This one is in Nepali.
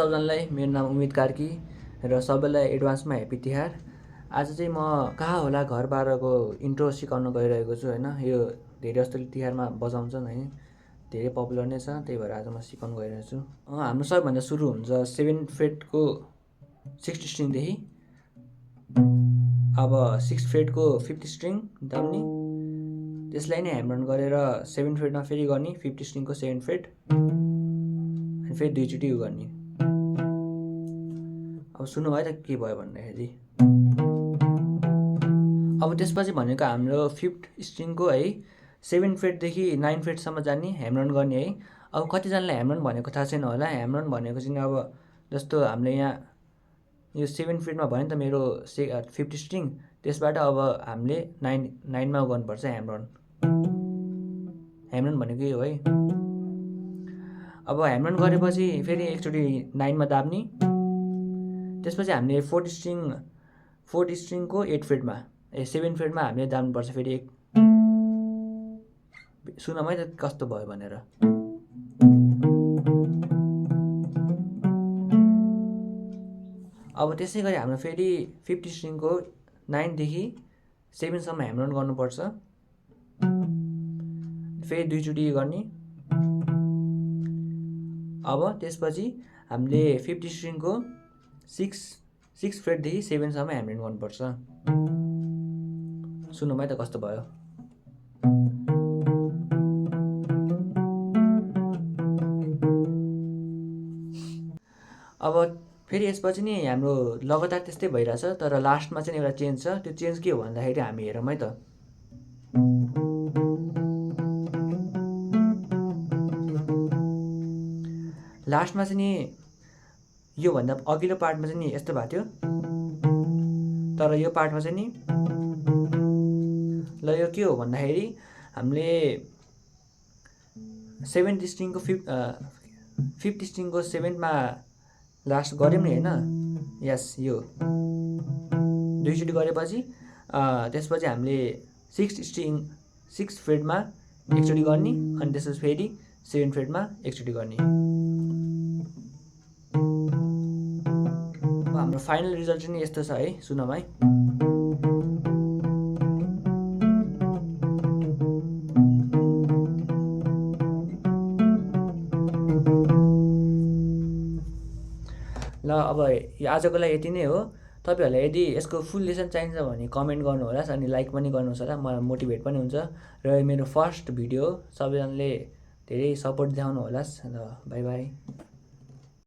सबजनालाई, मेरो नाम उमित कार्की र सबैलाई एडभान्समा ह्याप्पी तिहार। आज चाहिँ म कहाँ होला घर बाह्रको इन्ट्रो सिकाउन गइरहेको छु होइन। यो धेरै जस्तोले तिहारमा बजाउँछन् है, धेरै पपुलर नै छ, त्यही भएर आज म सिकाउन गइरहेको छु। हाम्रो सबैभन्दा सुरु हुन्छ 7 फ्रेटको 6 स्ट्रिङदेखि। अब 6 फ्रेटको 5th स्ट्रिङ दाम्ने, त्यसलाई नै ह्यामर अन गरेर 7 फ्रेटमा फेरि गर्ने, 5th स्ट्रिङको 7 फ्रेट अनि फेरि दुईचोटि यो गर्ने। अब सुन्नु भयो त के भयो भन्दाखेरि। अब त्यसपछि भनेको हाम्रो 5th स्ट्रिङको है 7 फ्रेटदेखि 9 फ्रेटसम्म जाने, ह्यामर अन गर्ने है। अब कतिजनालाई ह्यामर अन भनेको थाहा छैन होला। ह्यामर अन भनेको चाहिँ अब जस्तो हामीले यहाँ यो 7 फ्रेटमा भयो नि त मेरो 5th स्ट्रिङ, त्यसबाट अब हामीले 9मा गर्नुपर्छ ह्यामर अन। ह्यामर अन भनेको यो है। अब ह्यामर अन गरेपछि फेरि एकचोटि 9मा दाब्ने, त्यसपछि हामीले 4th स्ट्रिङको 8 फ्रेटमा 7 फ्रेटमा हामीले दाब्नुपर्छ फेरि एक। सुन है त कस्तो भयो भनेर। अब त्यसै गरी हाम्रो फेरि 5th स्ट्रिङको 9देखि 7सम्म ह्यामर अन गर्नुपर्छ, फेरि दुईचोटि गर्ने। अब त्यसपछि हामीले 5th स्ट्रिङको 6 फ्रेटदेखि 7सम्म ह्यामर अन गर्नुपर्छ। सुन्नु है त कस्तो भयो। अब फेरि यसपछि नि हाम्रो लगातार त्यस्तै भइरहेछ, तर लास्टमा चाहिँ एउटा चेन्ज छ। त्यो चेन्ज के हो भन्दाखेरि हामी हेरौँ है त। लास्टमा चाहिँ नि योभन्दा अघिल्लो पार्टमा चाहिँ नि यस्तो भएको थियो, तर यो पार्टमा चाहिँ नि ल यो के हो भन्दाखेरि हामीले 5th स्ट्रिङको 7मा लास्ट गऱ्यौँ नि होइन। यस यो दुईचोटि गरेपछि त्यसपछि हामीले 6 फ्रेटमा एकचोटि गर्ने अनि त्यसपछि फेरि 7 फ्रेटमा एकचोटि गर्ने। हाम्रो फाइनल रिजल्ट चाहिँ यस्तो छ है, सुनौँ है। ल अब आजको लागि यति नै हो। तपाईँहरूलाई यदि यसको फुल लेसन चाहिन्छ भने कमेन्ट गर्नुहोला अनि लाइक पनि गर्नुहोस् होला, मलाई मोटिभेट पनि हुन्छ। र मेरो फर्स्ट भिडियो, सबैजनाले धेरै सपोर्ट देखाउनु होला। ल बाई बाई।